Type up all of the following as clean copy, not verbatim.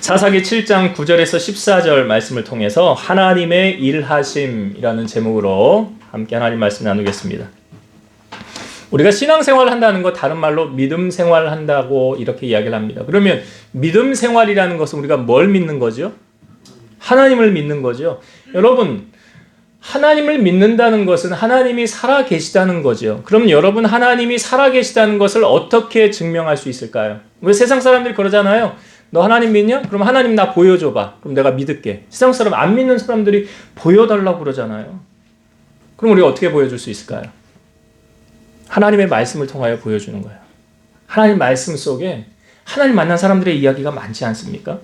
사사기 7장 9절에서 14절 말씀을 통해서 하나님의 일하심이라는 제목으로 함께 하나님 말씀 나누겠습니다. 우리가 신앙생활을 한다는 거 다른 말로 믿음 생활을 한다고 이렇게 이야기를 합니다. 그러면 믿음 생활이라는 것은 우리가 뭘 믿는 거죠? 하나님을 믿는 거죠. 여러분, 하나님을 믿는다는 것은 하나님이 살아 계시다는 거죠. 그럼 여러분, 하나님이 살아 계시다는 것을 어떻게 증명할 수 있을까요? 왜 세상 사람들이 그러잖아요. 너 하나님 믿냐? 그럼 하나님 나 보여줘봐. 그럼 내가 믿을게. 세상 사람 안 믿는 사람들이 보여달라고 그러잖아요. 그럼 우리가 어떻게 보여줄 수 있을까요? 하나님의 말씀을 통하여 보여주는 거예요. 하나님 말씀 속에 하나님 만난 사람들의 이야기가 많지 않습니까?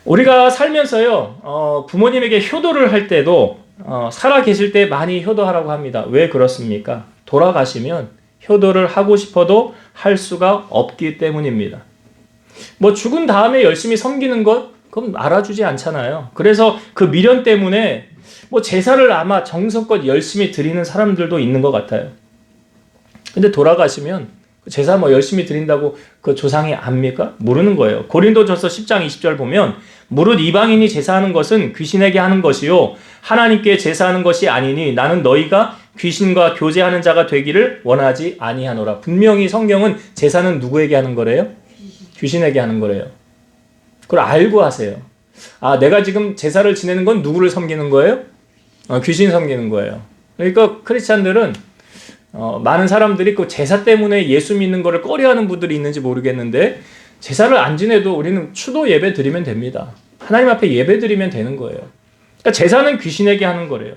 우리가 살면서요, 부모님에게 효도를 할 때도 살아 계실 때 많이 효도하라고 합니다. 왜 그렇습니까? 돌아가시면 효도를 하고 싶어도 할 수가 없기 때문입니다. 뭐 죽은 다음에 열심히 섬기는 것, 그건 알아주지 않잖아요. 그래서 그 미련 때문에 뭐 제사를 아마 정성껏 열심히 드리는 사람들도 있는 것 같아요. 근데 돌아가시면 제사 뭐 열심히 드린다고 그 조상이 압니까? 모르는 거예요. 고린도전서 10장 20절 보면 무릇 이방인이 제사하는 것은 귀신에게 하는 것이요 하나님께 제사하는 것이 아니니 나는 너희가 귀신과 교제하는 자가 되기를 원하지 아니하노라. 분명히 성경은 제사는 누구에게 하는 거래요? 귀신에게 하는 거래요. 그걸 알고 하세요. 아, 내가 지금 제사를 지내는 건 누구를 섬기는 거예요? 귀신 섬기는 거예요. 그러니까 크리스찬들은 많은 사람들이 그 제사 때문에 예수 믿는 거를 꺼려하는 분들이 있는지 모르겠는데 제사를 안 지내도 우리는 추도 예배 드리면 됩니다. 하나님 앞에 예배 드리면 되는 거예요. 그러니까 제사는 귀신에게 하는 거래요.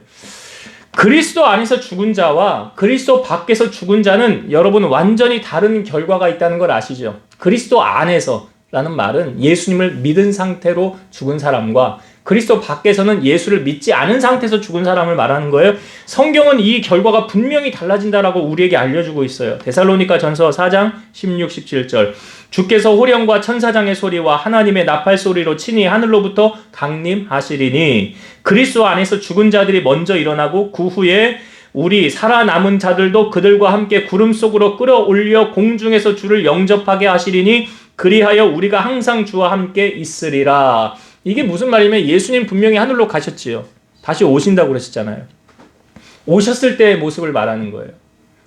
그리스도 안에서 죽은 자와 그리스도 밖에서 죽은 자는 여러분 완전히 다른 결과가 있다는 걸 아시죠? 그리스도 안에서라는 말은 예수님을 믿은 상태로 죽은 사람과 그리스도 밖에서는 예수를 믿지 않은 상태에서 죽은 사람을 말하는 거예요. 성경은 이 결과가 분명히 달라진다라고 우리에게 알려주고 있어요. 데살로니가 전서 4장 16, 17절 주께서 호령과 천사장의 소리와 하나님의 나팔 소리로 친히 하늘로부터 강림하시리니 그리스도 안에서 죽은 자들이 먼저 일어나고 그 후에 우리 살아남은 자들도 그들과 함께 구름 속으로 끌어올려 공중에서 주를 영접하게 하시리니 그리하여 우리가 항상 주와 함께 있으리라. 이게 무슨 말이냐면 예수님 분명히 하늘로 가셨지요. 다시 오신다고 그러셨잖아요. 오셨을 때의 모습을 말하는 거예요.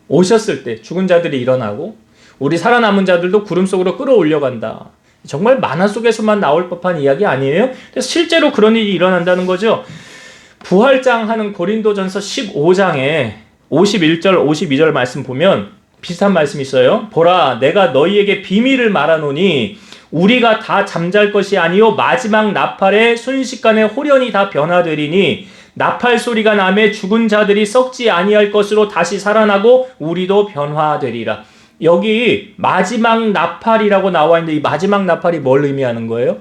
오셨을 때 죽은 자들이 일어나고 우리 살아남은 자들도 구름 속으로 끌어올려 간다. 정말 만화 속에서만 나올 법한 이야기 아니에요? 그래서 실제로 그런 일이 일어난다는 거죠. 부활장 하는 고린도전서 15장에 51절 52절 말씀 보면 비슷한 말씀이 있어요. 보라 내가 너희에게 비밀을 말하노니 우리가 다 잠잘 것이 아니요 마지막 나팔에 순식간에 홀연히 다 변화되리니 나팔 소리가 나매 죽은 자들이 썩지 아니할 것으로 다시 살아나고 우리도 변화되리라. 여기 마지막 나팔이라고 나와 있는데 이 마지막 나팔이 뭘 의미하는 거예요?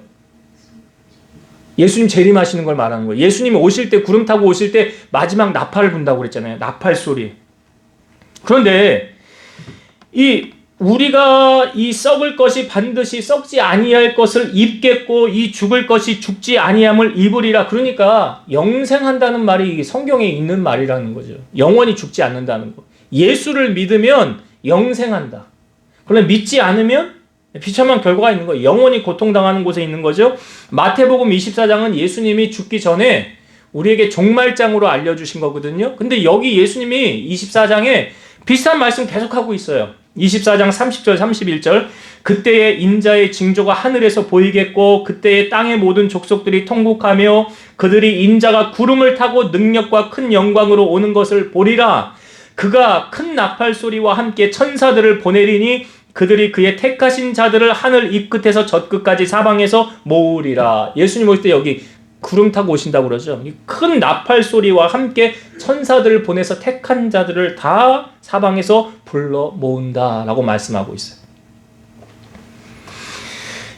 예수님 재림하시는 걸 말하는 거예요. 예수님이 오실 때 구름 타고 오실 때 마지막 나팔을 분다고 그랬잖아요. 나팔 소리. 그런데 우리가 이 썩을 것이 반드시 썩지 아니할 것을 입겠고 이 죽을 것이 죽지 아니함을 입으리라. 그러니까 영생한다는 말이 성경에 있는 말이라는 거죠. 영원히 죽지 않는다는 거. 예수를 믿으면 영생한다. 그런데 믿지 않으면 비참한 결과가 있는 거예요. 영원히 고통당하는 곳에 있는 거죠. 마태복음 24장은 예수님이 죽기 전에 우리에게 종말장으로 알려주신 거거든요. 근데 여기 예수님이 24장에 비슷한 말씀 계속하고 있어요. 24장 30절 31절 그때의 인자의 징조가 하늘에서 보이겠고 그때의 땅의 모든 족속들이 통곡하며 그들이 인자가 구름을 타고 능력과 큰 영광으로 오는 것을 보리라. 그가 큰 나팔 소리와 함께 천사들을 보내리니 그들이 그의 택하신 자들을 하늘 이 끝에서 저 끝까지 사방에서 모으리라. 예수님 오실 때 여기 구름 타고 오신다고 그러죠. 큰 나팔 소리와 함께 천사들을 보내서 택한 자들을 다 사방에서 불러 모은다라고 말씀하고 있어요.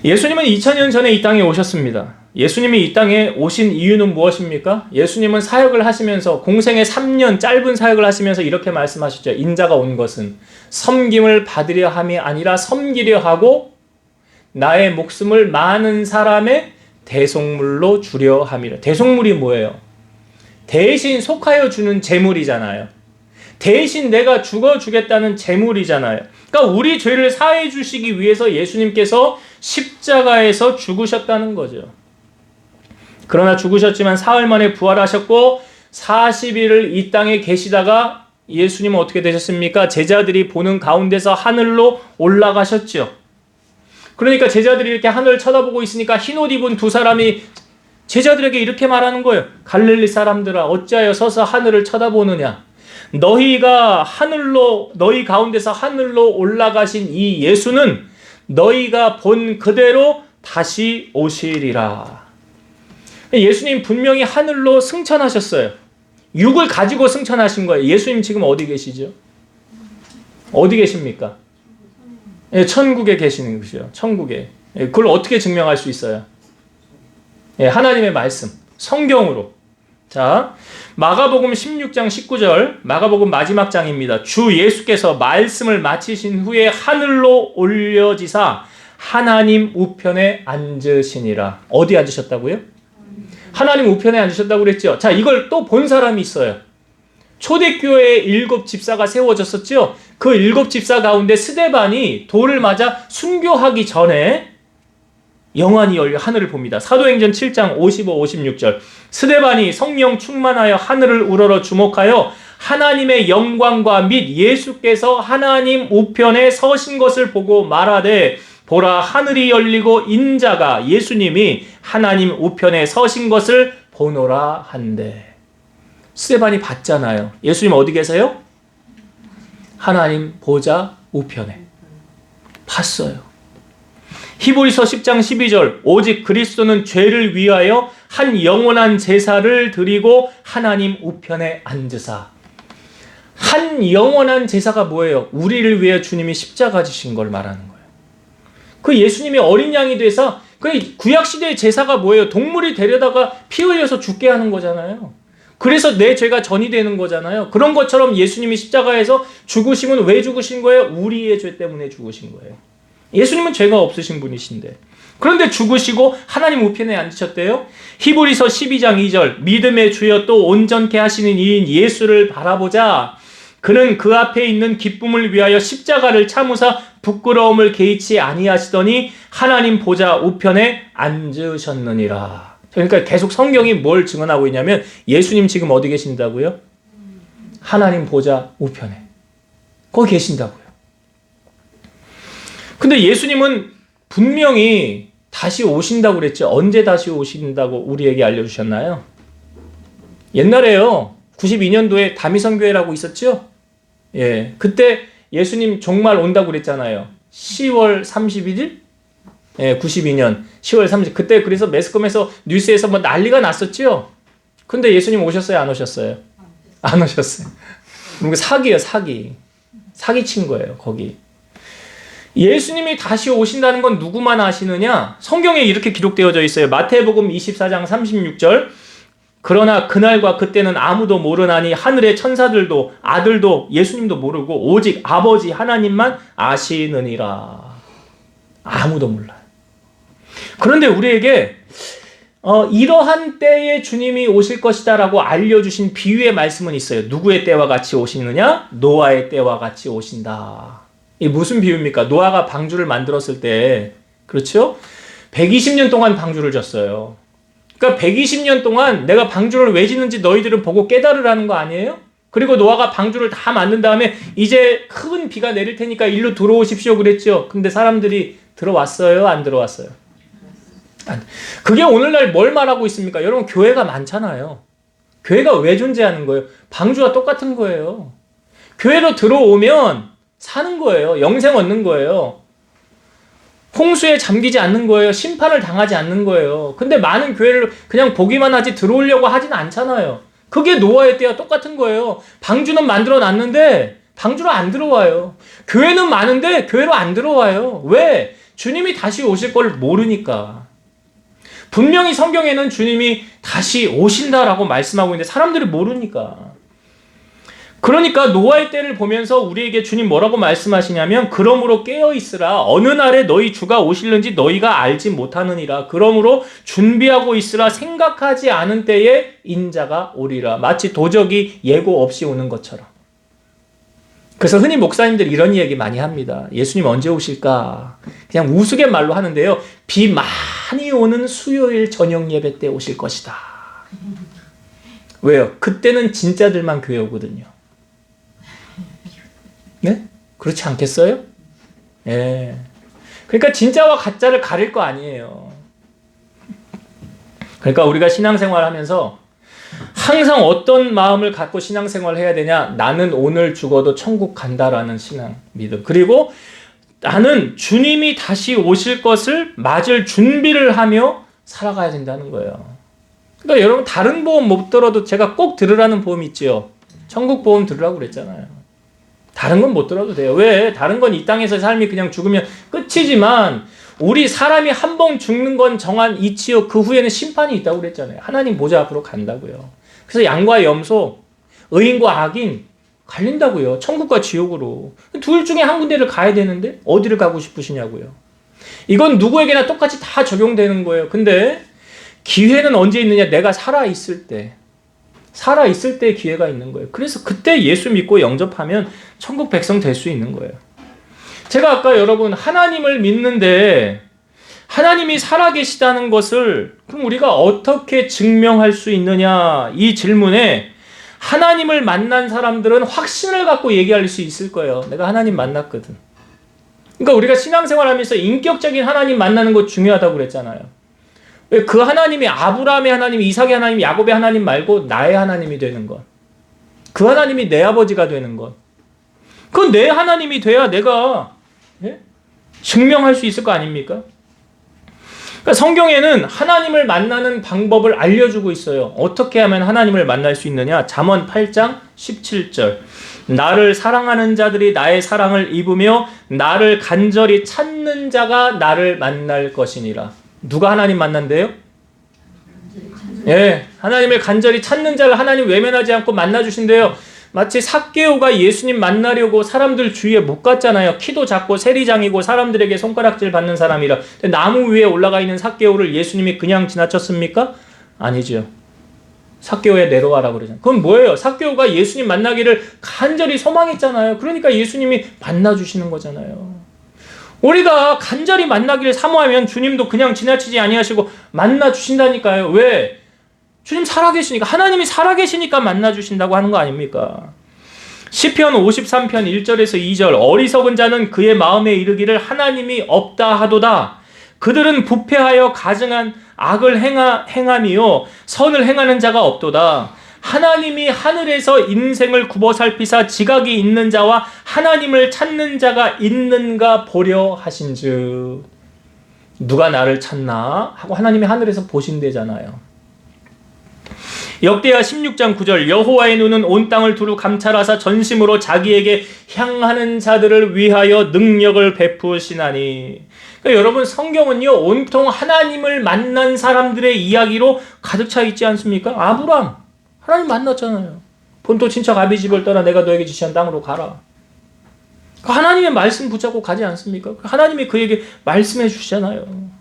예수님은 2000년 전에 이 땅에 오셨습니다. 예수님이 이 땅에 오신 이유는 무엇입니까? 예수님은 사역을 하시면서 공생의 3년 짧은 사역을 하시면서 이렇게 말씀하셨죠. 인자가 온 것은 섬김을 받으려 함이 아니라 섬기려 하고 나의 목숨을 많은 사람의 대속물로 주려 함이라. 대속물이 뭐예요? 대신 속하여 주는 제물이잖아요. 대신 내가 죽어주겠다는 제물이잖아요. 그러니까 우리 죄를 사해 주시기 위해서 예수님께서 십자가에서 죽으셨다는 거죠. 그러나 죽으셨지만 사흘 만에 부활하셨고 40일을 이 땅에 계시다가 예수님은 어떻게 되셨습니까? 제자들이 보는 가운데서 하늘로 올라가셨죠. 그러니까 제자들이 이렇게 하늘을 쳐다보고 있으니까 흰옷 입은 두 사람이 제자들에게 이렇게 말하는 거예요. 갈릴리 사람들아, 어찌하여 서서 하늘을 쳐다보느냐? 너희 가운데서 하늘로 올라가신 이 예수는 너희가 본 그대로 다시 오시리라. 예수님 분명히 하늘로 승천하셨어요. 육을 가지고 승천하신 거예요. 예수님 지금 어디 계시죠? 어디 계십니까? 예, 천국에 계시는 것이요. 천국에. 예, 그걸 어떻게 증명할 수 있어요? 예, 하나님의 말씀, 성경으로. 자, 마가복음 16장 19절, 마가복음 마지막 장입니다. 주 예수께서 말씀을 마치신 후에 하늘로 올려지사 하나님 우편에 앉으시니라. 어디 앉으셨다고요? 하나님 우편에 앉으셨다고 그랬죠. 자, 이걸 또 본 사람이 있어요. 초대교회에 7 집사가 세워졌었죠. 그 7 집사 가운데 스데반이 돌을 맞아 순교하기 전에 영안이 열려 하늘을 봅니다. 사도행전 7장 55, 56절. 스데반이 성령 충만하여 하늘을 우러러 주목하여 하나님의 영광과 및 예수께서 하나님 우편에 서신 것을 보고 말하되 보라, 하늘이 열리고 인자가 예수님이 하나님 우편에 서신 것을 보노라 한대. 스데반이 봤잖아요. 예수님 어디 계세요? 하나님 보좌 우편에. 봤어요. 히브리서 10장 12절. 오직 그리스도는 죄를 위하여 한 영원한 제사를 드리고 하나님 우편에 앉으사. 한 영원한 제사가 뭐예요? 우리를 위해 주님이 십자가 지신 걸 말하는 거예요. 그 예수님이 어린 양이 돼서, 그 구약시대의 제사가 뭐예요? 동물이 데려다가 피 흘려서 죽게 하는 거잖아요. 그래서 내 죄가 전이 되는 거잖아요. 그런 것처럼 예수님이 십자가에서 죽으심은 왜 죽으신 거예요? 우리의 죄 때문에 죽으신 거예요. 예수님은 죄가 없으신 분이신데. 그런데 죽으시고 하나님 우편에 앉으셨대요. 히브리서 12장 2절. 믿음의 주여 또 온전케 하시는 이인 예수를 바라보자. 그는 그 앞에 있는 기쁨을 위하여 십자가를 참으사 부끄러움을 개의치 아니하시더니 하나님 보좌 우편에 앉으셨느니라. 그러니까 계속 성경이 뭘 증언하고 있냐면 예수님 지금 어디 계신다고요? 하나님 보좌 우편에. 거기 계신다고요. 근데 예수님은 분명히 다시 오신다고 그랬죠. 언제 다시 오신다고 우리에게 알려주셨나요? 옛날에요. 92년도에 다미선교회라고 있었죠? 예, 그때 예수님 종말 온다고 그랬잖아요. 10월 31일? 예, 92년 10월 30일. 그때 그래서 매스컴에서 뉴스에서 뭐 난리가 났었죠? 근데 예수님 오셨어요? 안 오셨어요? 안 오셨어요. 그러니까 사기예요, 사기. 사기친 거예요, 거기. 예수님이 다시 오신다는 건 누구만 아시느냐? 성경에 이렇게 기록되어져 있어요. 마태복음 24장 36절. 그러나 그날과 그때는 아무도 모르나니 하늘의 천사들도 아들도 예수님도 모르고 오직 아버지 하나님만 아시느니라. 아무도 몰라요. 그런데 우리에게 이러한 때에 주님이 오실 것이다 라고 알려주신 비유의 말씀은 있어요. 누구의 때와 같이 오시느냐? 노아의 때와 같이 오신다. 이게 무슨 비유입니까? 노아가 방주를 만들었을 때, 그렇죠? 120년 동안 방주를 졌어요. 그러니까 120년 동안 내가 방주를 왜 짓는지 너희들은 보고 깨달으라는 거 아니에요? 그리고 노아가 방주를 다 만든 다음에 이제 큰 비가 내릴 테니까 일로 들어오십시오 그랬죠. 근데 사람들이 들어왔어요? 안 들어왔어요? 그게 오늘날 뭘 말하고 있습니까? 여러분, 교회가 많잖아요. 교회가 왜 존재하는 거예요? 방주와 똑같은 거예요. 교회로 들어오면 사는 거예요. 영생 얻는 거예요. 홍수에 잠기지 않는 거예요. 심판을 당하지 않는 거예요. 근데 많은 교회를 그냥 보기만 하지 들어오려고 하진 않잖아요. 그게 노아의 때와 똑같은 거예요. 방주는 만들어 놨는데 방주로 안 들어와요. 교회는 많은데 교회로 안 들어와요. 왜? 주님이 다시 오실 걸 모르니까. 분명히 성경에는 주님이 다시 오신다라고 말씀하고 있는데 사람들이 모르니까. 그러니까 노아의 때를 보면서 우리에게 주님 뭐라고 말씀하시냐면 그러므로 깨어있으라. 어느 날에 너희 주가 오실는지 너희가 알지 못하느니라. 그러므로 준비하고 있으라. 생각하지 않은 때에 인자가 오리라. 마치 도적이 예고 없이 오는 것처럼. 그래서 흔히 목사님들이 이런 얘기 많이 합니다. 예수님 언제 오실까? 그냥 우스갯말로 하는데요. 비 많이 오는 수요일 저녁 예배 때 오실 것이다. 왜요? 그때는 진짜들만 교회 오거든요. 네? 그렇지 않겠어요? 예. 그러니까 진짜와 가짜를 가릴 거 아니에요. 그러니까 우리가 신앙생활 하면서 항상 어떤 마음을 갖고 신앙생활을 해야 되냐? 나는 오늘 죽어도 천국 간다라는 신앙, 믿음. 그리고 나는 주님이 다시 오실 것을 맞을 준비를 하며 살아가야 된다는 거예요. 그러니까 여러분 다른 보험 못 들어도 제가 꼭 들으라는 보험 있지요. 천국 보험 들으라고 그랬잖아요. 다른 건 못 들어도 돼요. 왜? 다른 건 이 땅에서 삶이 그냥 죽으면 끝이지만 우리 사람이 한 번 죽는 건 정한 이치요. 그 후에는 심판이 있다고 그랬잖아요. 하나님 보좌 앞으로 간다고요. 그래서 양과 염소, 의인과 악인 갈린다고요. 천국과 지옥으로. 둘 중에 한 군데를 가야 되는데 어디를 가고 싶으시냐고요. 이건 누구에게나 똑같이 다 적용되는 거예요. 근데 기회는 언제 있느냐? 내가 살아있을 때. 살아있을 때 기회가 있는 거예요. 그래서 그때 예수 믿고 영접하면 천국 백성 될 수 있는 거예요. 제가 아까 여러분 하나님을 믿는데 하나님이 살아계시다는 것을 그럼 우리가 어떻게 증명할 수 있느냐? 이 질문에 하나님을 만난 사람들은 확신을 갖고 얘기할 수 있을 거예요. 내가 하나님 만났거든. 그러니까 우리가 신앙생활하면서 인격적인 하나님 만나는 거 중요하다고 그랬잖아요. 왜 그 하나님이 아브라함의 하나님, 이삭의 하나님, 야곱의 하나님 말고 나의 하나님이 되는 것. 그 하나님이 내 아버지가 되는 것. 그건 내 하나님이 돼야 내가 증명할 수 있을 거 아닙니까? 그러니까 성경에는 하나님을 만나는 방법을 알려주고 있어요. 어떻게 하면 하나님을 만날 수 있느냐? 잠언 8장 17절. 나를 사랑하는 자들이 나의 사랑을 입으며 나를 간절히 찾는 자가 나를 만날 것이니라. 누가 하나님 만난대요? 예, 하나님을 간절히 찾는 자를 하나님 외면하지 않고 만나주신대요. 마치 삭개오가 예수님 만나려고 사람들 주위에 못 갔잖아요. 키도 작고 세리장이고 사람들에게 손가락질 받는 사람이라. 근데 나무 위에 올라가 있는 삭개오를 예수님이 그냥 지나쳤습니까? 아니죠. 삭개오에 내려와라 그러잖아요. 그건 뭐예요? 삭개오가 예수님 만나기를 간절히 소망했잖아요. 그러니까 예수님이 만나주시는 거잖아요. 우리가 간절히 만나기를 사모하면 주님도 그냥 지나치지 아니하시고 만나주신다니까요. 왜? 주님 살아계시니까, 하나님이 살아계시니까 만나주신다고 하는 거 아닙니까? 시편 53편 1절에서 2절. 어리석은 자는 그의 마음에 이르기를 하나님이 없다 하도다. 그들은 부패하여 가증한 악을 행하며 선을 행하는 자가 없도다. 하나님이 하늘에서 인생을 굽어 살피사 지각이 있는 자와 하나님을 찾는 자가 있는가 보려 하신즉. 누가 나를 찾나? 하고 하나님이 하늘에서 보신대잖아요. 역대하 16장 9절. 여호와의 눈은 온 땅을 두루 감찰하사 전심으로 자기에게 향하는 자들을 위하여 능력을 베푸시나니. 그러니까 여러분 성경은요 온통 하나님을 만난 사람들의 이야기로 가득 차 있지 않습니까? 아브람 하나님 만났잖아요. 본토 친척 아비집을 떠나 내가 너에게 지시한 땅으로 가라. 하나님의 말씀 붙잡고 가지 않습니까? 하나님이 그에게 말씀해 주시잖아요.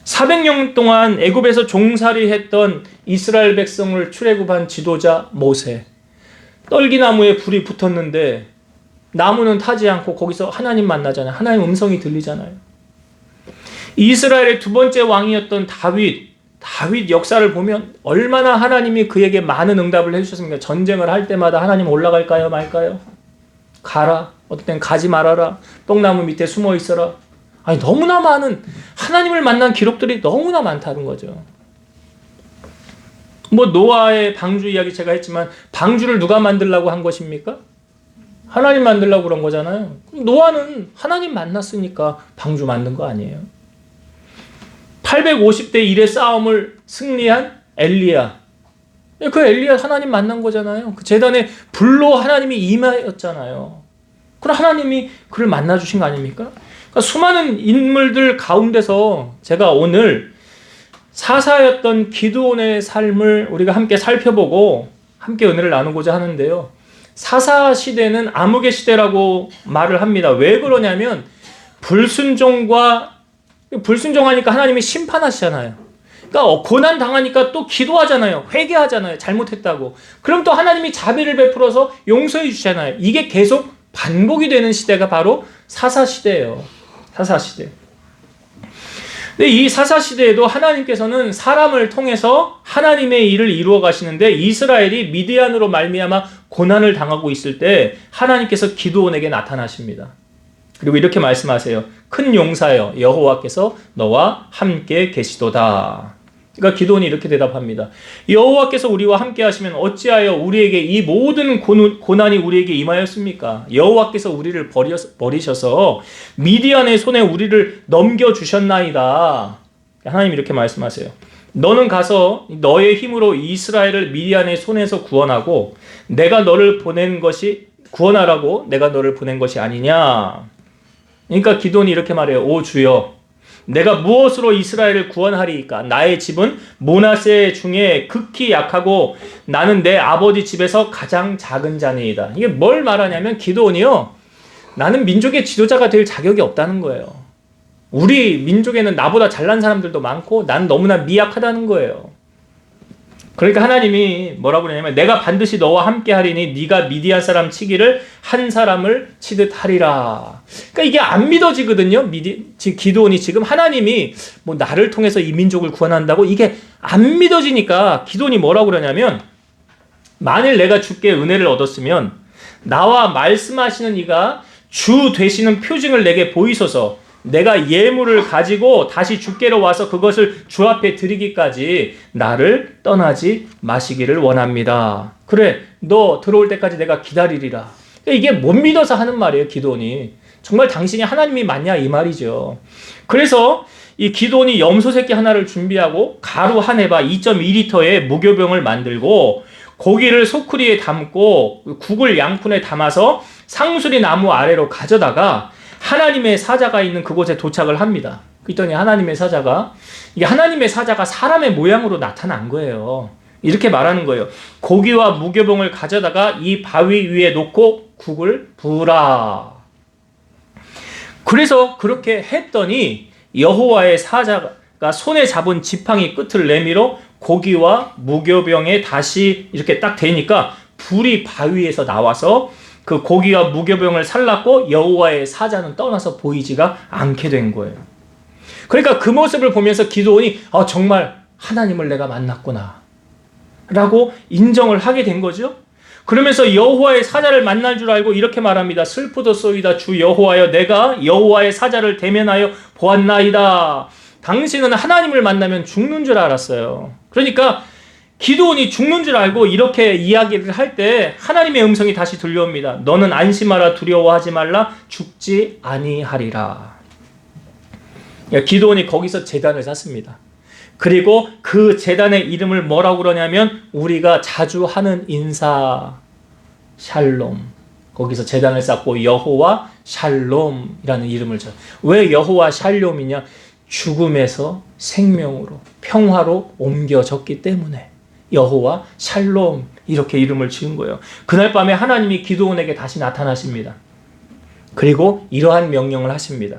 400년 동안 애굽에서 종살이했던 이스라엘 백성을 출애굽한 지도자 모세. 떨기나무에 불이 붙었는데 나무는 타지 않고 거기서 하나님 만나잖아요. 하나님 음성이 들리잖아요. 이스라엘의 두 번째 왕이었던 다윗 역사를 보면 얼마나 하나님이 그에게 많은 응답을 해주셨습니까? 전쟁을 할 때마다 하나님 올라갈까요 말까요? 가라. 어떨 땐 가지 말아라. 똥나무 밑에 숨어 있어라. 아니 너무나 많은 하나님을 만난 기록들이 너무나 많다는 거죠. 뭐 노아의 방주 이야기 제가 했지만 방주를 누가 만들려고 한 것입니까? 하나님 만들려고 그런 거잖아요. 노아는 하나님 만났으니까 방주 만든 거 아니에요? 850대 1의 싸움을 승리한 엘리야. 그 엘리야 하나님 만난 거잖아요. 그 제단에 불로 하나님이 임하였잖아요. 그럼 하나님이 그를 만나주신 거 아닙니까? 그러니까 수많은 인물들 가운데서 제가 오늘 사사였던 기드온의 삶을 우리가 함께 살펴보고 함께 은혜를 나누고자 하는데요. 사사 시대는 암흑의 시대라고 말을 합니다. 왜 그러냐면 불순종하니까 하나님이 심판하시잖아요. 그러니까 고난 당하니까 또 기도하잖아요. 회개하잖아요. 잘못했다고. 그럼 또 하나님이 자비를 베풀어서 용서해 주잖아요. 이게 계속 반복이 되는 시대가 바로 사사시대예요. 사사시대. 근데 이 사사시대에도 하나님께서는 사람을 통해서 하나님의 일을 이루어 가시는데, 이스라엘이 미디안으로 말미암아 고난을 당하고 있을 때 하나님께서 기드온에게 나타나십니다. 그리고 이렇게 말씀하세요. 큰 용사여, 여호와께서 너와 함께 계시도다. 그러니까 기드온이 이렇게 대답합니다. 여호와께서 우리와 함께 하시면 어찌하여 우리에게 이 모든 고난이 우리에게 임하였습니까? 여호와께서 우리를 버리셔서 미디안의 손에 우리를 넘겨주셨나이다. 하나님 이렇게 말씀하세요. 너는 가서 너의 힘으로 이스라엘을 미디안의 손에서 구원하고 내가 너를 보낸 것이 구원하라고 내가 너를 보낸 것이 아니냐. 그러니까 기드온이 이렇게 말해요. 오 주여, 내가 무엇으로 이스라엘을 구원하리이까? 나의 집은 므낫세 중에 극히 약하고 나는 내 아버지 집에서 가장 작은 자니이다. 이게 뭘 말하냐면 기드온이요, 나는 민족의 지도자가 될 자격이 없다는 거예요. 우리 민족에는 나보다 잘난 사람들도 많고 난 너무나 미약하다는 거예요. 그러니까 하나님이 뭐라고 그러냐면 내가 반드시 너와 함께 하리니 네가 미디안 사람 치기를 한 사람을 치듯 하리라. 그러니까 이게 안 믿어지거든요. 기드온이 지금 하나님이 뭐 나를 통해서 이 민족을 구원한다고 이게 안 믿어지니까 기드온이 뭐라고 그러냐면, 만일 내가 주께 은혜를 얻었으면 나와 말씀하시는 이가 주 되시는 표징을 내게 보이소서. 내가 예물을 가지고 다시 주께로 와서 그것을 주 앞에 드리기까지 나를 떠나지 마시기를 원합니다. 그래, 너 들어올 때까지 내가 기다리리라. 이게 못 믿어서 하는 말이에요, 기드온이. 정말 당신이 하나님이 맞냐 이 말이죠. 그래서 이 기드온이 염소 새끼 하나를 준비하고 가루 한 해바 2.2리터의 무교병을 만들고 고기를 소쿠리에 담고 국을 양푼에 담아서 상수리 나무 아래로 가져다가 하나님의 사자가 있는 그곳에 도착을 합니다. 그랬더니 하나님의 사자가 사람의 모양으로 나타난 거예요. 이렇게 말하는 거예요. 고기와 무교병을 가져다가 이 바위 위에 놓고 국을 부으라. 그래서 그렇게 했더니 여호와의 사자가 손에 잡은 지팡이 끝을 내밀어 고기와 무교병에 다시 이렇게 딱 대니까 불이 바위에서 나와서 그 고기와 무교병을 살랐고 여호와의 사자는 떠나서 보이지가 않게 된 거예요. 그러니까 그 모습을 보면서 기드온이 정말 하나님을 내가 만났구나 라고 인정을 하게 된 거죠. 그러면서 여호와의 사자를 만날 줄 알고 이렇게 말합니다. 슬프도소이다 주 여호와여, 내가 여호와의 사자를 대면하여 보았나이다. 당신은 하나님을 만나면 죽는 줄 알았어요. 그러니까 기드온이 죽는 줄 알고 이렇게 이야기를 할 때 하나님의 음성이 다시 들려옵니다. 너는 안심하라, 두려워하지 말라, 죽지 아니하리라. 기드온이 거기서 제단을 샀습니다. 그리고 그 제단의 이름을 뭐라고 그러냐면 우리가 자주 하는 인사 샬롬. 거기서 제단을 쌓고 여호와 샬롬이라는 이름을 줘. 왜 여호와 샬롬이냐? 죽음에서 생명으로, 평화로 옮겨졌기 때문에 여호와 샬롬 이렇게 이름을 지은 거예요. 그날 밤에 하나님이 기드온에게 다시 나타나십니다. 그리고 이러한 명령을 하십니다.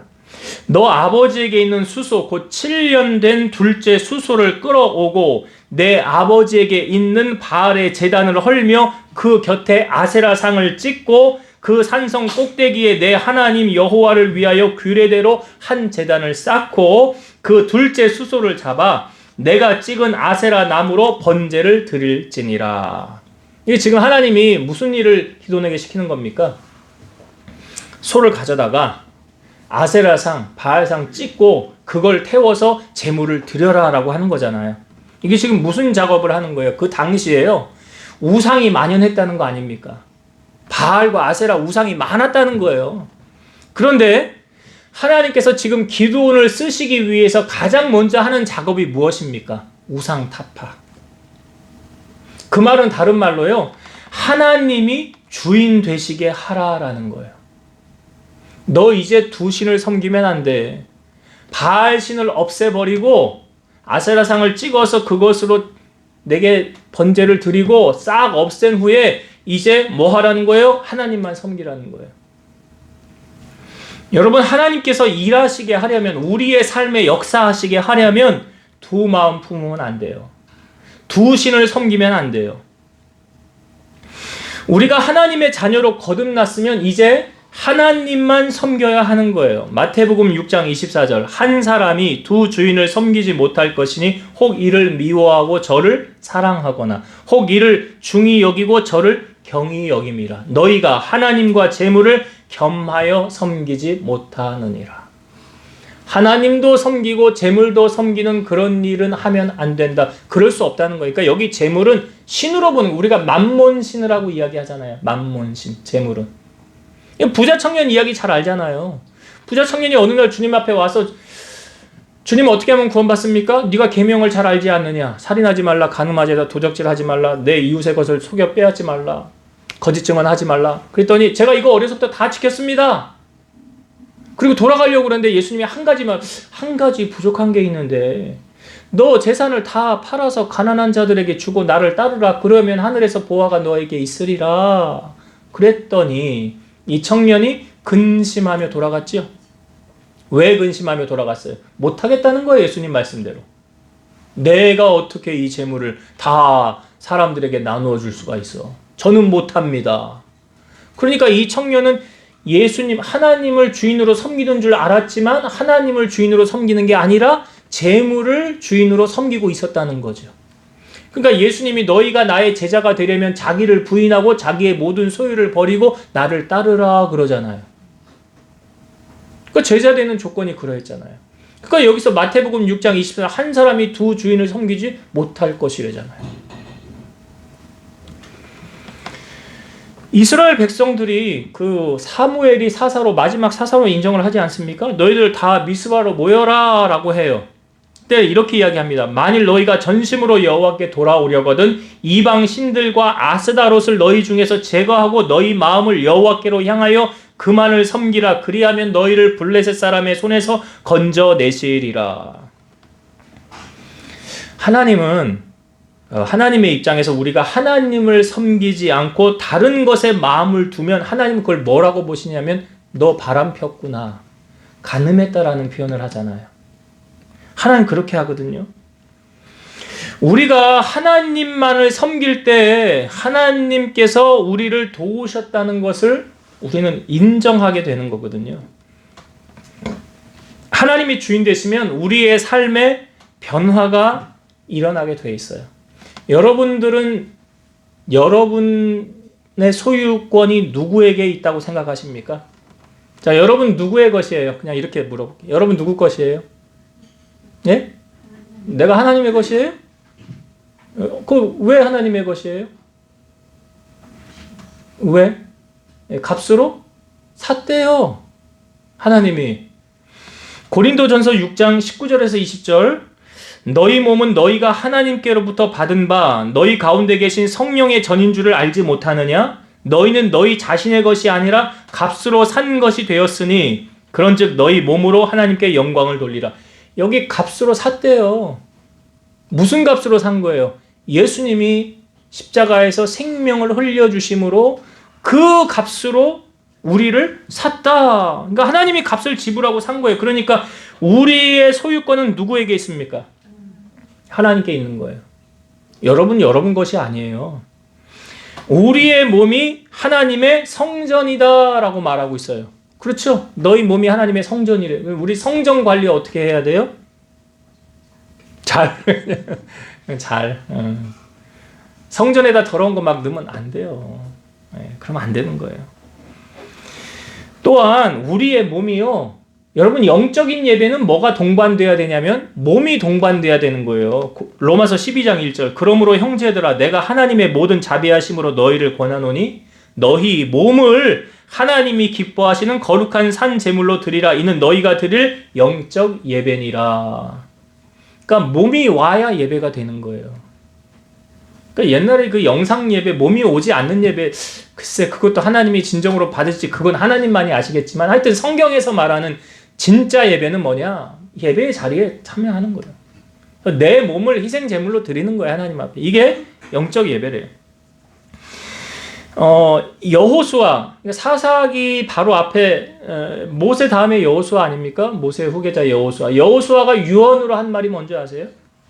너 아버지에게 있는 수소 곧 7년 된 둘째 수소를 끌어오고 내 아버지에게 있는 바알의 제단을 헐며 그 곁에 아세라 상을 찍고 그 산성 꼭대기에 내 하나님 여호와를 위하여 규례대로 한 제단을 쌓고 그 둘째 수소를 잡아 내가 찍은 아세라 나무로 번제를 드릴지니라. 이게 지금 하나님이 무슨 일을 기드온에게 시키는 겁니까? 소를 가져다가 아세라상, 바알상 찍고 그걸 태워서 제물을 드려라 라고 하는 거잖아요. 이게 지금 무슨 작업을 하는 거예요? 그 당시에요, 우상이 만연했다는 거 아닙니까? 바알과 아세라 우상이 많았다는 거예요. 그런데 하나님께서 지금 기드온을 쓰시기 위해서 가장 먼저 하는 작업이 무엇입니까? 우상 타파. 그 말은 다른 말로요, 하나님이 주인 되시게 하라라는 거예요. 너 이제 두 신을 섬기면 안 돼. 바알 신을 없애버리고 아세라상을 찍어서 그것으로 내게 번제를 드리고 싹 없앤 후에 이제 뭐 하라는 거예요? 하나님만 섬기라는 거예요. 여러분, 하나님께서 일하시게 하려면, 우리의 삶에 역사하시게 하려면 두 마음 품으면 안 돼요. 두 신을 섬기면 안 돼요. 우리가 하나님의 자녀로 거듭났으면 이제 하나님만 섬겨야 하는 거예요. 마태복음 6장 24절 한 사람이 두 주인을 섬기지 못할 것이니 혹 이를 미워하고 저를 사랑하거나 혹 이를 중히 여기고 저를 경히 여김이라. 너희가 하나님과 재물을 겸하여 섬기지 못하느니라. 하나님도 섬기고 재물도 섬기는 그런 일은 하면 안 된다. 그럴 수 없다는 거니까 여기 재물은 신으로 보는, 우리가 만몬신이라고 이야기하잖아요. 만몬신, 재물은. 부자 청년 이야기 잘 알잖아요. 부자 청년이 어느 날 주님 앞에 와서 주님 어떻게 하면 구원받습니까? 네가 계명을 잘 알지 않느냐? 살인하지 말라, 간음하지 말라, 도적질하지 말라, 내 이웃의 것을 속여 빼앗지 말라, 거짓 증언하지 말라. 그랬더니 제가 이거 어려서부터 다 지켰습니다. 그리고 돌아가려고 그러는데 예수님이 한 가지 부족한 게 있는데 너 재산을 다 팔아서 가난한 자들에게 주고 나를 따르라. 그러면 하늘에서 보화가 너에게 있으리라. 그랬더니 이 청년이 근심하며 돌아갔지요. 왜 근심하며 돌아갔어요? 못하겠다는 거예요. 예수님 말씀대로. 내가 어떻게 이 재물을 다 사람들에게 나누어 줄 수가 있어. 저는 못합니다. 그러니까 이 청년은 예수님, 하나님을 주인으로 섬기는 줄 알았지만 하나님을 주인으로 섬기는 게 아니라 재물을 주인으로 섬기고 있었다는 거죠. 그러니까 예수님이 너희가 나의 제자가 되려면 자기를 부인하고 자기의 모든 소유를 버리고 나를 따르라 그러잖아요. 그러니까 제자 되는 조건이 그러했잖아요. 그러니까 여기서 마태복음 6장 20절 한 사람이 두 주인을 섬기지 못할 것이래잖아요. 이스라엘 백성들이 그 사무엘이 사사로 마지막 사사로 인정을 하지 않습니까? 너희들 다 미스바로 모여라 라고 해요. 그때 이렇게 이야기합니다. 만일 너희가 전심으로 여호와께 돌아오려거든 이방 신들과 아스다롯을 너희 중에서 제거하고 너희 마음을 여호와께로 향하여 그만을 섬기라. 그리하면 너희를 블레셋 사람의 손에서 건져내시리라. 하나님의 입장에서 우리가 하나님을 섬기지 않고 다른 것에 마음을 두면 하나님은 그걸 뭐라고 보시냐면 너 바람 폈구나, 간음했다라는 표현을 하잖아요. 하나님 그렇게 하거든요. 우리가 하나님만을 섬길 때 하나님께서 우리를 도우셨다는 것을 우리는 인정하게 되는 거거든요. 하나님이 주인 되시면 우리의 삶에 변화가 일어나게 돼 있어요. 여러분들은 여러분의 소유권이 누구에게 있다고 생각하십니까? 자, 여러분 누구의 것이에요? 그냥 이렇게 물어볼게요. 여러분 누구 것이에요? 예? 내가 하나님의 것이에요? 왜 하나님의 것이에요? 왜? 값으로 샀대요. 하나님이. 고린도전서 6장 19절에서 20절 너희 몸은 너희가 하나님께로부터 받은 바 너희 가운데 계신 성령의 전인 줄을 알지 못하느냐? 너희는 너희 자신의 것이 아니라 값으로 산 것이 되었으니 그런즉 너희 몸으로 하나님께 영광을 돌리라. 여기 값으로 샀대요. 무슨 값으로 산 거예요? 예수님이 십자가에서 생명을 흘려주심으로 그 값으로 우리를 샀다. 그러니까 하나님이 값을 지불하고 산 거예요. 그러니까 우리의 소유권은 누구에게 있습니까? 하나님께 있는 거예요. 여러분 것이 아니에요. 우리의 몸이 하나님의 성전이다라고 말하고 있어요. 그렇죠? 너희 몸이 하나님의 성전이래. 우리 성전 관리 어떻게 해야 돼요? 잘. 성전에다 더러운 거 막 넣으면 안 돼요. 그러면 안 되는 거예요. 또한 우리의 몸이요. 여러분 영적인 예배는 뭐가 동반돼야 되냐면 몸이 동반돼야 되는 거예요. 로마서 12장 1절 그러므로 형제들아 내가 하나님의 모든 자비하심으로 너희를 권하노니 너희 몸을 하나님이 기뻐하시는 거룩한 산 제물로 드리라. 이는 너희가 드릴 영적 예배니라. 그러니까 몸이 와야 예배가 되는 거예요. 그러니까 옛날에 그 영상 예배, 몸이 오지 않는 예배, 글쎄 그것도 하나님이 진정으로 받을지 그건 하나님만이 아시겠지만 하여튼 성경에서 말하는 진짜 예배는 뭐냐? 예배의 자리에 참여하는 거예요. 내 몸을 희생 제물로 드리는 거예요, 하나님 앞에. 이게 영적 예배래요. 여호수아, 사사기 바로 앞에 모세 다음에 여호수아 아닙니까? 모세 후계자 여호수아. 여호수아가 유언으로 한 말이 뭔지 아세요?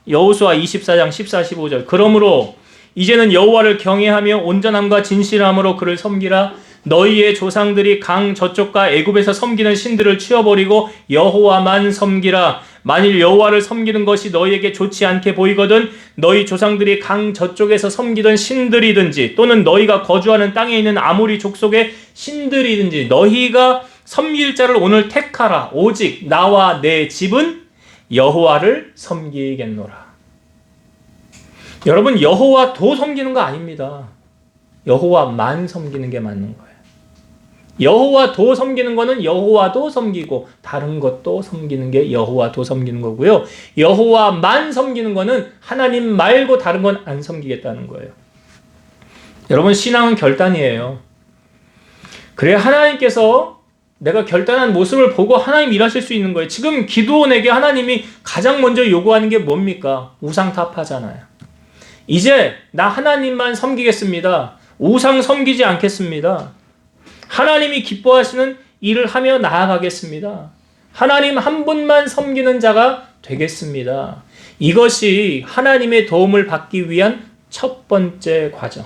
여호수아 24장 14, 15절. 그러므로 이제는 여호와를 경외하며 온전함과 진실함으로 그를 섬기라. 너희의 조상들이 강 저쪽과 애굽에서 섬기는 신들을 치워버리고 여호와만 섬기라. 만일 여호와를 섬기는 것이 너희에게 좋지 않게 보이거든 너희 조상들이 강 저쪽에서 섬기던 신들이든지 또는 너희가 거주하는 땅에 있는 아모리 족속의 신들이든지 너희가 섬길 자를 오늘 택하라. 오직 나와 내 집은 여호와를 섬기겠노라. 여러분, 여호와도 섬기는 거 아닙니다. 여호와만 섬기는 게 맞는 거예요. 여호와도 섬기는 거는 여호와도 섬기고 다른 것도 섬기는 게 여호와도 섬기는 거고요. 여호와만 섬기는 거는 하나님 말고 다른 건 안 섬기겠다는 거예요. 여러분, 신앙은 결단이에요. 그래야 하나님께서 내가 결단한 모습을 보고 하나님 일하실 수 있는 거예요. 지금 기드온에게 하나님이 가장 먼저 요구하는 게 뭡니까? 우상 타파잖아요. 이제 나 하나님만 섬기겠습니다. 우상 섬기지 않겠습니다. 하나님이 기뻐하시는 일을 하며 나아가겠습니다. 하나님 한 분만 섬기는 자가 되겠습니다. 이것이 하나님의 도움을 받기 위한 첫 번째 과정.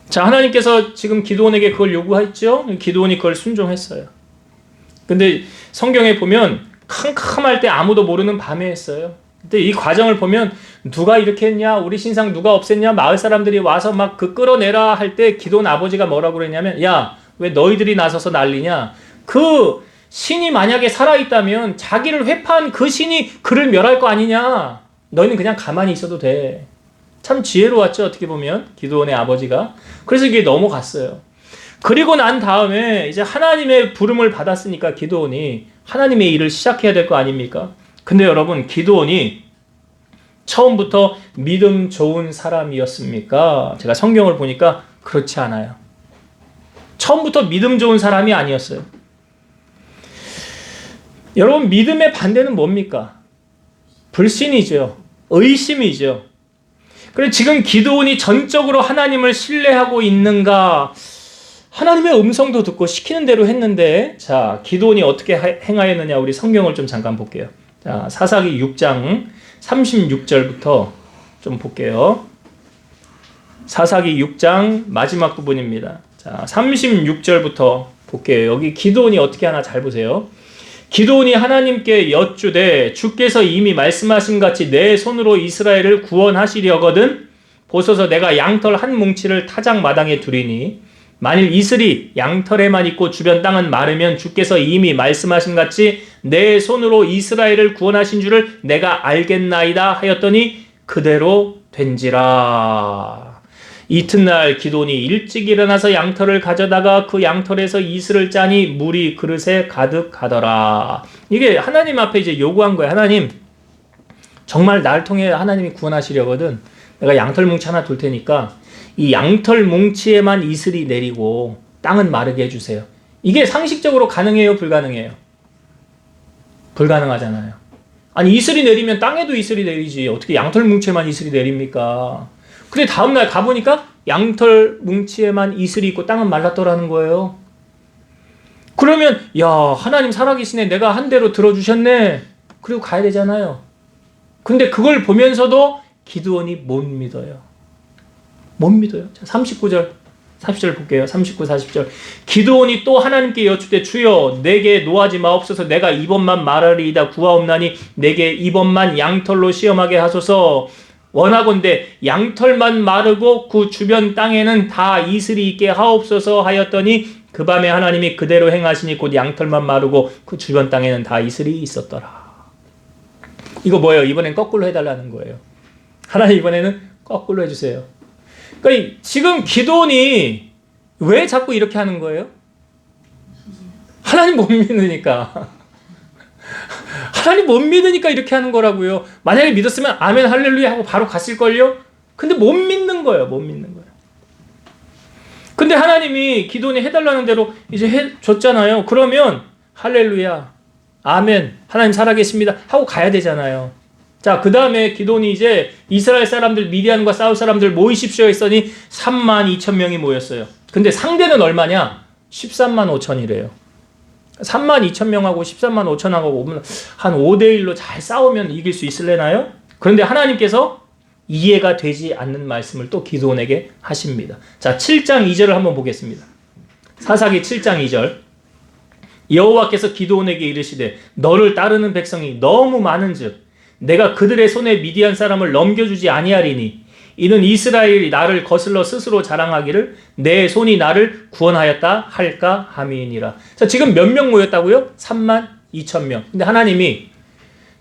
자, 하나님께서 지금 기드온에게 그걸 요구했죠? 기드온이 그걸 순종했어요. 근데 성경에 보면 캄캄할 때 아무도 모르는 밤에 했어요. 근데 이 과정을 보면 누가 이렇게 했냐, 우리 신상 누가 없앴냐, 마을 사람들이 와서 막 그 끌어내라 할 때 기드온 아버지가 뭐라고 그랬냐면, 야, 왜 너희들이 나서서 난리냐? 그 신이 만약에 살아있다면 자기를 회파한 그 신이 그를 멸할 거 아니냐? 너희는 그냥 가만히 있어도 돼. 참 지혜로웠죠, 어떻게 보면 기드온의 아버지가. 그래서 이게 넘어갔어요. 그리고 난 다음에 이제 하나님의 부름을 받았으니까 기드온이 하나님의 일을 시작해야 될 거 아닙니까? 근데 여러분, 기드온이 처음부터 믿음 좋은 사람이었습니까? 제가 성경을 보니까 그렇지 않아요. 처음부터 믿음 좋은 사람이 아니었어요. 여러분, 믿음의 반대는 뭡니까? 불신이죠. 의심이죠. 그래, 지금 기드온이 전적으로 하나님을 신뢰하고 있는가? 하나님의 음성도 듣고 시키는 대로 했는데, 자, 기드온이 어떻게 행하였느냐? 우리 성경을 좀 잠깐 볼게요. 자, 사사기 6장 36절부터 좀 볼게요. 사사기 6장 마지막 부분입니다. 자, 36절부터 볼게요. 여기 기드온이 어떻게 하나 잘 보세요. 기드온이 하나님께 여쭈되 주께서 이미 말씀하신 같이 내 손으로 이스라엘을 구원하시려거든 보소서 내가 양털 한 뭉치를 타작 마당에 두리니 만일 이슬이 양털에만 있고 주변 땅은 마르면 주께서 이미 말씀하신 같이 내 손으로 이스라엘을 구원하신 줄을 내가 알겠나이다 하였더니 그대로 된지라. 이튿날 기드온이 일찍 일어나서 양털을 가져다가 그 양털에서 이슬을 짜니 물이 그릇에 가득하더라. 이게 하나님 앞에 이제 요구한 거예요. 하나님, 정말 날 통해 하나님이 구원하시려거든. 내가 양털 뭉치 하나 둘 테니까 이 양털 뭉치에만 이슬이 내리고 땅은 마르게 해주세요. 이게 상식적으로 가능해요? 불가능해요? 불가능하잖아요. 아니, 이슬이 내리면 땅에도 이슬이 내리지 어떻게 양털 뭉치에만 이슬이 내립니까? 근데 다음날 가보니까 양털 뭉치에만 이슬이 있고 땅은 말랐더라는 거예요. 그러면 야, 하나님 살아계시네, 내가 한 대로 들어주셨네, 그리고 가야 되잖아요. 근데 그걸 보면서도 기드온이 못 믿어요. 못 믿어요. 자, 39절 40절 볼게요. 39, 40절. 기드온이 또 하나님께 여쭈되 주여 내게 노하지 마옵소서. 내가 이번만 말하리이다 구하옵나니 내게 이번만 양털로 시험하게 하소서. 원하건대 양털만 마르고 그 주변 땅에는 다 이슬이 있게 하옵소서 하였더니 그 밤에 하나님이 그대로 행하시니 곧 양털만 마르고 그 주변 땅에는 다 이슬이 있었더라. 이거 뭐예요? 이번엔 거꾸로 해달라는 거예요. 하나님 이번에는 거꾸로 해주세요. 그러니까 지금 기드온이 왜 자꾸 이렇게 하는 거예요? 하나님 못 믿으니까. 하나님 못 믿으니까 이렇게 하는 거라고요. 만약에 믿었으면 아멘 할렐루야 하고 바로 갔을걸요? 근데 못 믿는 거예요. 못 믿는 거예요. 근데 하나님이 기드온이 해달라는 대로 이제 해줬잖아요. 그러면 할렐루야, 아멘, 하나님 살아계십니다 하고 가야 되잖아요. 자, 그 다음에 기드온이 이제 이스라엘 사람들, 미디안과 싸울 사람들 모이십시오 했더니 32,000명이 모였어요. 근데 상대는 얼마냐? 135,000이래요. 32,000명하고 135,000하고 한 5대1로 잘 싸우면 이길 수 있을래나요? 그런데 하나님께서 이해가 되지 않는 말씀을 또 기드온에게 하십니다. 자, 7장 2절을 한번 보겠습니다. 사사기 7장 2절. 여호와께서 기드온에게 이르시되 너를 따르는 백성이 너무 많은즉 내가 그들의 손에 미디안 사람을 넘겨주지 아니하리니 이는 이스라엘이 나를 거슬러 스스로 자랑하기를 내 손이 나를 구원하였다 할까 함이니라. 자, 지금 몇 명 모였다고요? 32,000명. 근데 하나님이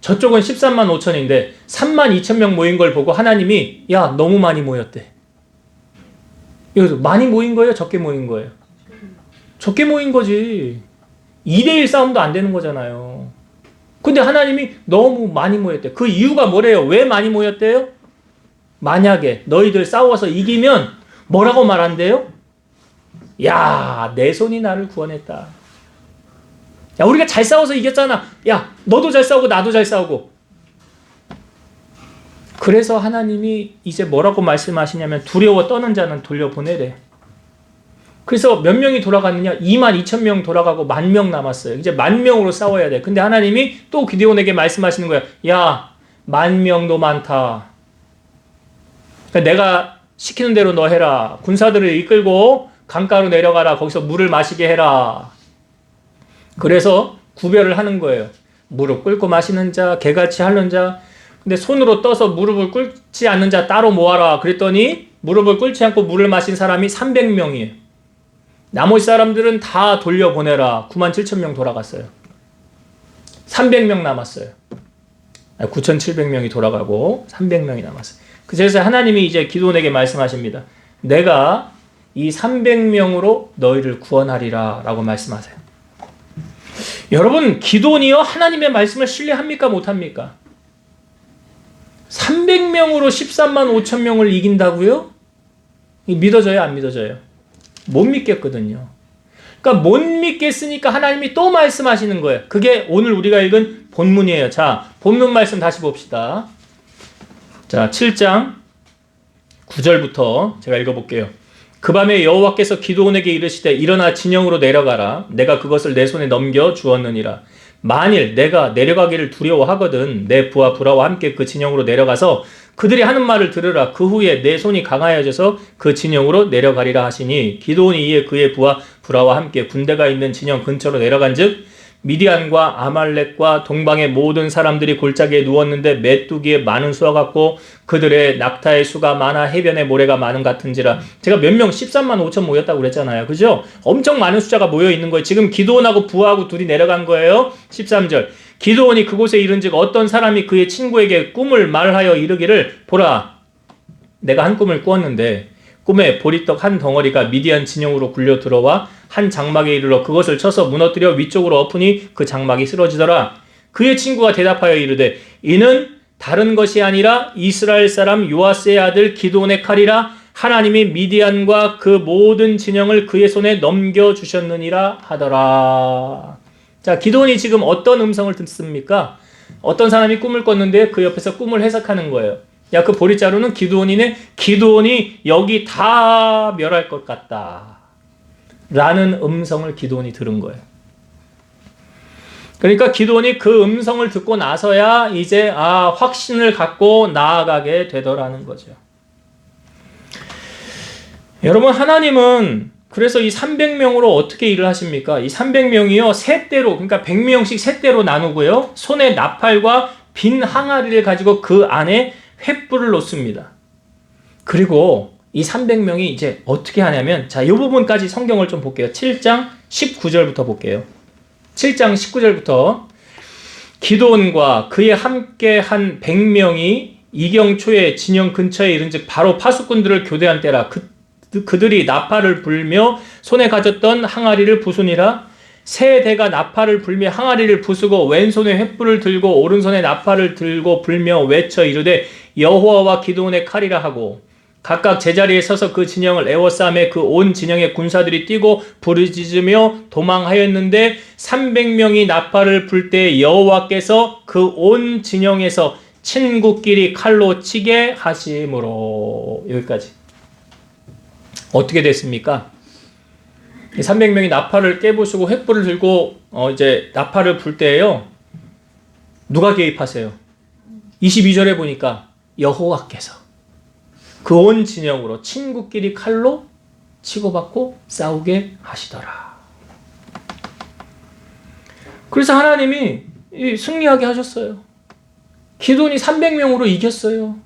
저쪽은 135,000인데 32,000명 모인 걸 보고 하나님이 야, 너무 많이 모였대. 여기서 많이 모인 거예요? 적게 모인 거예요? 적게 모인 거지. 2대1 싸움도 안 되는 거잖아요. 근데 하나님이 너무 많이 모였대. 그 이유가 뭐래요? 왜 많이 모였대요? 만약에 너희들 싸워서 이기면 뭐라고 말한대요? 야, 내 손이 나를 구원했다. 야, 우리가 잘 싸워서 이겼잖아. 야, 너도 잘 싸우고 나도 잘 싸우고. 그래서 하나님이 이제 뭐라고 말씀하시냐면 두려워 떠는 자는 돌려보내래. 그래서 몇 명이 돌아갔느냐? 22,000명 돌아가고 10,000명 남았어요. 이제 10,000명으로 싸워야 돼. 근데 하나님이 또 기드온에게 말씀하시는 거야. 야, 10,000명도 많다. 그러니까 내가 시키는 대로 너 해라. 군사들을 이끌고 강가로 내려가라. 거기서 물을 마시게 해라. 그래서 구별을 하는 거예요. 무릎 꿇고 마시는 자, 개같이 핥는 자. 근데 손으로 떠서 무릎을 꿇지 않는 자 따로 모아라. 그랬더니 무릎을 꿇지 않고 물을 마신 사람이 300명이에요. 나머지 사람들은 다 돌려보내라. 97,000명 돌아갔어요. 300명 남았어요. 9,700명이 돌아가고 300명이 남았어요. 그래서 하나님이 이제 기드온에게 말씀하십니다. 내가 이 300명으로 너희를 구원하리라 라고 말씀하세요. 여러분, 기드온이요 하나님의 말씀을 신뢰합니까 못합니까? 300명으로 135,000명을 이긴다고요? 믿어져요 안 믿어져요? 못 믿겠거든요. 그러니까 못 믿겠으니까 하나님이 또 말씀하시는 거예요. 그게 오늘 우리가 읽은 본문이에요. 자, 본문 말씀 다시 봅시다. 자, 7장 9절부터 제가 읽어볼게요. 그 밤에 여호와께서 기드온에게 이르시되 일어나 진영으로 내려가라. 내가 그것을 내 손에 넘겨 주었느니라. 만일 내가 내려가기를 두려워하거든 내 부하 불하와 함께 그 진영으로 내려가서 그들이 하는 말을 들으라. 그 후에 내 손이 강하여져서 그 진영으로 내려가리라 하시니 기드온이 이에 그의 부하 불하와 함께 군대가 있는 진영 근처로 내려간즉 미디안과 아말렉과 동방의 모든 사람들이 골짜기에 누웠는데 메뚜기에 많은 수와 같고 그들의 낙타의 수가 많아 해변의 모래가 많은 같은지라. 제가 몇 명 135,000 모였다고 그랬잖아요. 그죠? 엄청 많은 숫자가 모여 있는 거예요. 지금 기드온하고 부하하고 둘이 내려간 거예요. 13절. 기드온이 그곳에 이른즉 어떤 사람이 그의 친구에게 꿈을 말하여 이르기를 보라, 내가 한 꿈을 꾸었는데 꿈에 보리떡 한 덩어리가 미디안 진영으로 굴려 들어와 한 장막에 이르러 그것을 쳐서 무너뜨려 위쪽으로 엎으니 그 장막이 쓰러지더라. 그의 친구가 대답하여 이르되 이는 다른 것이 아니라 이스라엘 사람 요아스의 아들 기드온의 칼이라. 하나님이 미디안과 그 모든 진영을 그의 손에 넘겨주셨느니라 하더라. 자, 기드온이 지금 어떤 음성을 듣습니까? 어떤 사람이 꿈을 꿨는데 그 옆에서 꿈을 해석하는 거예요. 야, 그 보리자루는 기드온이네. 기드온이 여기 다 멸할 것 같다 라는 음성을 기드온이 들은 거예요. 그러니까 기드온이 그 음성을 듣고 나서야 이제 확신을 갖고 나아가게 되더라는 거죠. 여러분, 하나님은 그래서 이 300명으로 어떻게 일을 하십니까? 이 300명이요 셋대로, 그러니까 100명씩 셋대로 나누고요 손에 나팔과 빈 항아리를 가지고 그 안에 횃불을 놓습니다. 그리고 이 300명이 이제 어떻게 하냐면, 자, 이 부분까지 성경을 좀 볼게요. 7장 19절부터 볼게요. 7장 19절부터 기드온과 그의 함께 한 100명이 이경초에 진영 근처에 이른즉 바로 파수꾼들을 교대한 때라. 그들이 나팔을 불며 손에 가졌던 항아리를 부수니라. 세 대가 나팔을 불며 항아리를 부수고 왼손에 횃불을 들고 오른손에 나팔을 들고 불며 외쳐 이르되 여호와와 기드온의 칼이라 하고 각각 제자리에 서서 그 진영을 에워싸매 그 온 진영의 군사들이 뛰고 부르짖으며 도망하였는데 300명이 나팔을 불 때 여호와께서 그 온 진영에서 친구끼리 칼로 치게 하심으로. 여기까지. 어떻게 됐습니까? 300명이 나팔을 깨부수고 횃불을 들고 이제 나팔을 불 때에요. 누가 개입하세요? 22절에 보니까 여호와께서 그 온 진영으로 친구끼리 칼로 치고받고 싸우게 하시더라. 그래서 하나님이 승리하게 하셨어요. 기드온이 300명으로 이겼어요.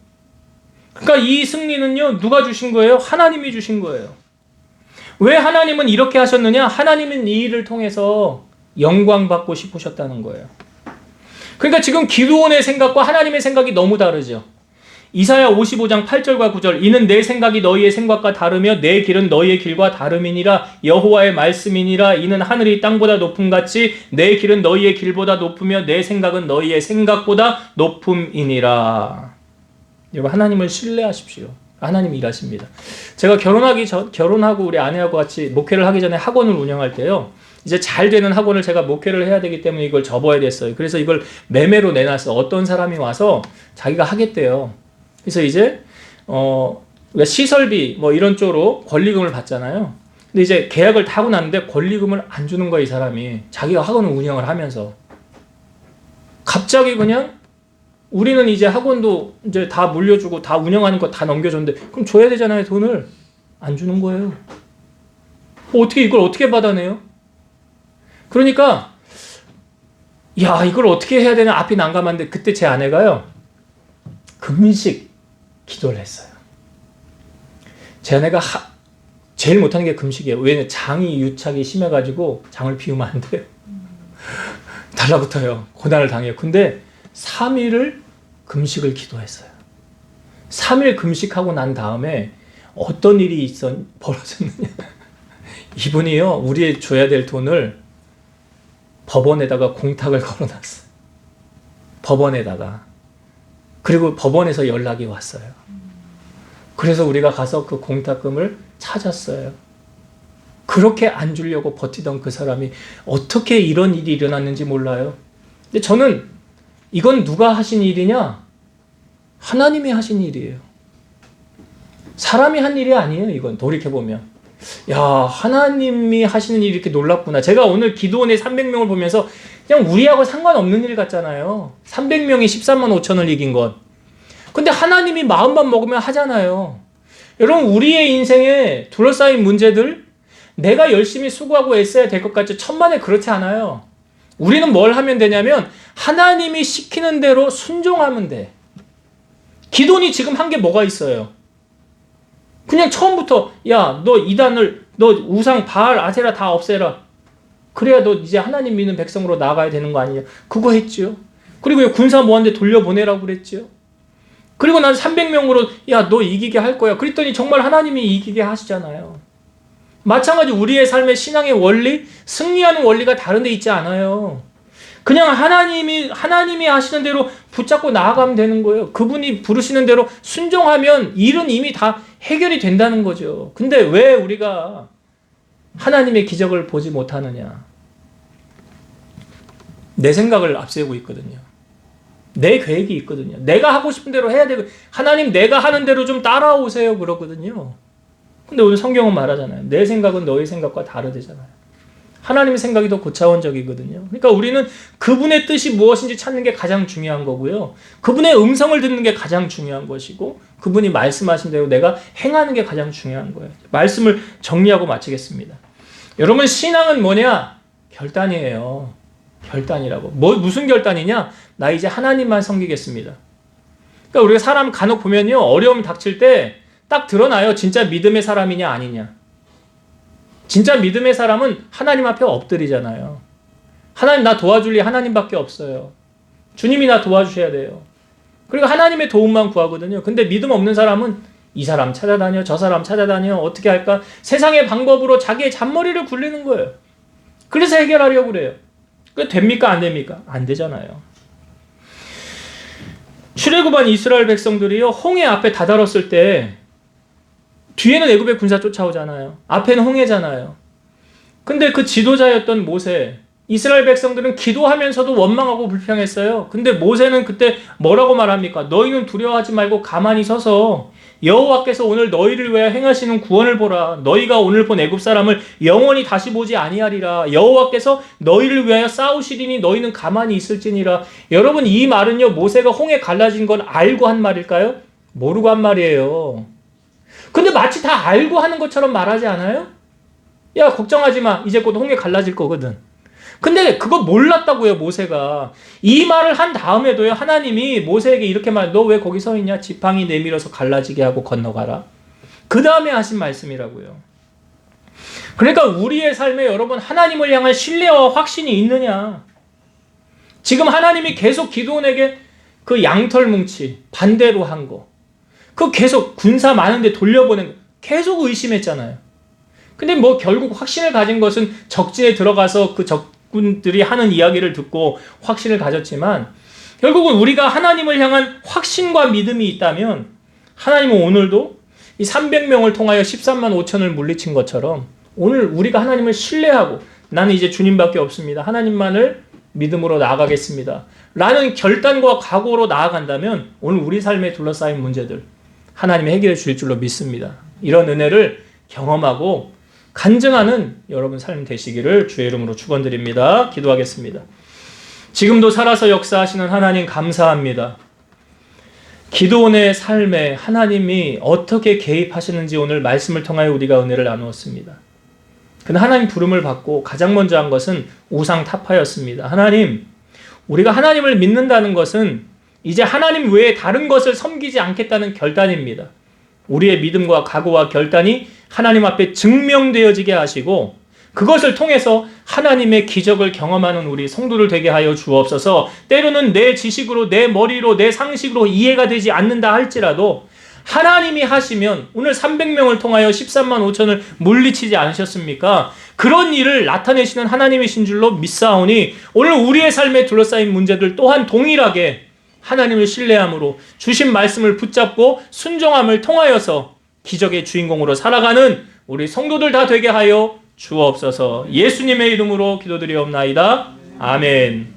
그러니까 이 승리는요, 누가 주신 거예요? 하나님이 주신 거예요. 왜 하나님은 이렇게 하셨느냐? 하나님은 이 일을 통해서 영광 받고 싶으셨다는 거예요. 그러니까 지금 기드온의 생각과 하나님의 생각이 너무 다르죠. 이사야 55장 8절과 9절, 이는 내 생각이 너희의 생각과 다르며 내 길은 너희의 길과 다름이니라. 여호와의 말씀이니라. 이는 하늘이 땅보다 높음같이 내 길은 너희의 길보다 높으며 내 생각은 너희의 생각보다 높음이니라. 여러분, 하나님을 신뢰하십시오. 하나님이 일하십니다. 제가 결혼하고 우리 아내하고 같이 목회를 하기 전에 학원을 운영할 때요, 이제 잘 되는 학원을 제가 목회를 해야 되기 때문에 이걸 접어야 됐어요. 그래서 이걸 매매로 내놨어. 어떤 사람이 와서 자기가 하겠대요. 그래서 이제 시설비 뭐 이런 쪽으로 권리금을 받잖아요. 근데 이제 계약을 다 하고 났는데 권리금을 안 주는 거야, 이 사람이. 자기가 학원을 운영을 하면서. 갑자기 그냥 우리는 이제 학원도 이제 다 물려주고 다 운영하는 거 다 넘겨줬는데 그럼 줘야 되잖아요, 돈을. 안 주는 거예요. 어떻게 이걸 어떻게 받아내요? 그러니까 야, 이걸 어떻게 해야 되나 앞이 난감한데 그때 제 아내가요, 금식 기도를 했어요. 제 아내가 제일 못하는 게 금식이에요. 왜냐면 장이 유착이 심해가지고 장을 비우면 안 돼요. 달라붙어요. 고난을 당해요. 근데 3일을 금식을 기도했어요. 3일 금식하고 난 다음에 어떤 일이 벌어졌느냐. 이분이요, 우리 줘야 될 돈을 법원에다가 공탁을 걸어놨어요. 법원에다가. 그리고 법원에서 연락이 왔어요. 그래서 우리가 가서 그 공탁금을 찾았어요. 그렇게 안 주려고 버티던 그 사람이 어떻게 이런 일이 일어났는지 몰라요. 근데 저는 이건 누가 하신 일이냐? 하나님이 하신 일이에요. 사람이 한 일이 아니에요, 이건. 돌이켜보면. 야, 하나님이 하시는 일이 이렇게 놀랍구나. 제가 오늘 기드온의 300명을 보면서 그냥 우리하고 상관없는 일 같잖아요. 300명이 13만 5천을 이긴 것. 근데 하나님이 마음만 먹으면 하잖아요. 여러분, 우리의 인생에 둘러싸인 문제들, 내가 열심히 수고하고 애써야 될 것 같죠? 천만에 그렇지 않아요. 우리는 뭘 하면 되냐면 하나님이 시키는 대로 순종하면 돼. 기드온이 지금 한 게 뭐가 있어요? 그냥 처음부터 야, 너 이단을, 너 우상 바알 아세라 다 없애라. 그래야 너 이제 하나님 믿는 백성으로 나아가야 되는 거 아니냐. 그거 했죠. 그리고 군사 모한데 돌려보내라고 그랬죠. 그리고 난 300명으로 야, 너 이기게 할 거야. 그랬더니 정말 하나님이 이기게 하시잖아요. 마찬가지 우리의 삶의 신앙의 원리, 승리하는 원리가 다른 데 있지 않아요. 그냥 하나님이 하시는 대로 붙잡고 나아가면 되는 거예요. 그분이 부르시는 대로 순종하면 일은 이미 다 해결이 된다는 거죠. 근데 왜 우리가 하나님의 기적을 보지 못하느냐? 내 생각을 앞세우고 있거든요. 내 계획이 있거든요. 내가 하고 싶은 대로 해야 되고, 하나님 내가 하는 대로 좀 따라오세요 그러거든요. 근데 오늘 성경은 말하잖아요. 내 생각은 너의 생각과 다르대잖아요. 하나님의 생각이 더 고차원적이거든요. 그러니까 우리는 그분의 뜻이 무엇인지 찾는 게 가장 중요한 거고요. 그분의 음성을 듣는 게 가장 중요한 것이고, 그분이 말씀하신 대로 내가 행하는 게 가장 중요한 거예요. 말씀을 정리하고 마치겠습니다. 여러분, 신앙은 뭐냐? 결단이에요. 결단이라고. 무슨 결단이냐? 나 이제 하나님만 섬기겠습니다. 그러니까 우리가 사람 간혹 보면요, 어려움이 닥칠 때 딱 드러나요. 진짜 믿음의 사람이냐 아니냐. 진짜 믿음의 사람은 하나님 앞에 엎드리잖아요. 하나님 나 도와줄 리 하나님밖에 없어요. 주님이 나 도와주셔야 돼요. 그리고 하나님의 도움만 구하거든요. 근데 믿음 없는 사람은 이 사람 찾아다녀, 저 사람 찾아다녀, 어떻게 할까? 세상의 방법으로 자기의 잔머리를 굴리는 거예요. 그래서 해결하려고 그래요. 그게 됩니까? 안 됩니까? 안 되잖아요. 출애굽한 이스라엘 백성들이요, 홍해 앞에 다다랐을 때 뒤에는 애굽의 군사 쫓아오잖아요. 앞에는 홍해잖아요. 근데 그 지도자였던 모세, 이스라엘 백성들은 기도하면서도 원망하고 불평했어요. 근데 모세는 그때 뭐라고 말합니까? 너희는 두려워하지 말고 가만히 서서 여호와께서 오늘 너희를 위하여 행하시는 구원을 보라. 너희가 오늘 본 애굽 사람을 영원히 다시 보지 아니하리라. 여호와께서 너희를 위하여 싸우시리니 너희는 가만히 있을지니라. 여러분, 이 말은요, 모세가 홍해 갈라진 건 알고 한 말일까요? 모르고 한 말이에요. 근데 마치 다 알고 하는 것처럼 말하지 않아요? 야, 걱정하지 마. 이제 곧 홍해 갈라질 거거든. 근데 그거 몰랐다고요, 모세가. 이 말을 한 다음에도요, 하나님이 모세에게 이렇게 너 왜 거기 서 있냐? 지팡이 내밀어서 갈라지게 하고 건너가라. 그 다음에 하신 말씀이라고요. 그러니까 우리의 삶에 여러분, 하나님을 향한 신뢰와 확신이 있느냐? 지금 하나님이 계속 기드온에게 그 양털 뭉치 반대로 한 거, 그 계속 군사 많은데 돌려보낸 거 계속 의심했잖아요. 근데 뭐 결국 확신을 가진 것은 적진에 들어가서 그 적군들이 하는 이야기를 듣고 확신을 가졌지만, 결국은 우리가 하나님을 향한 확신과 믿음이 있다면 하나님은 오늘도 이 300명을 통하여 13만 5천을 물리친 것처럼 오늘 우리가 하나님을 신뢰하고 나는 이제 주님밖에 없습니다. 하나님만을 믿음으로 나아가겠습니다. 라는 결단과 각오로 나아간다면 오늘 우리 삶에 둘러싸인 문제들 하나님이 해결해 주실 줄로 믿습니다. 이런 은혜를 경험하고 간증하는 여러분 삶 되시기를 주의 이름으로 축원드립니다. 기도하겠습니다. 지금도 살아서 역사하시는 하나님 감사합니다. 기드온의 삶에 하나님이 어떻게 개입하시는지 오늘 말씀을 통하여 우리가 은혜를 나누었습니다. 근데 하나님 부름을 받고 가장 먼저 한 것은 우상 타파였습니다. 하나님, 우리가 하나님을 믿는다는 것은 이제 하나님 외에 다른 것을 섬기지 않겠다는 결단입니다. 우리의 믿음과 각오와 결단이 하나님 앞에 증명되어지게 하시고 그것을 통해서 하나님의 기적을 경험하는 우리 성도들 되게 하여 주옵소서. 때로는 내 지식으로, 내 머리로, 내 상식으로 이해가 되지 않는다 할지라도 하나님이 하시면 오늘 300명을 통하여 13만 5천을 물리치지 않으셨습니까? 그런 일을 나타내시는 하나님이신 줄로 믿사오니 오늘 우리의 삶에 둘러싸인 문제들 또한 동일하게 하나님을 신뢰함으로 주신 말씀을 붙잡고 순종함을 통하여서 기적의 주인공으로 살아가는 우리 성도들 다 되게 하여 주옵소서. 예수님의 이름으로 기도드리옵나이다. 아멘.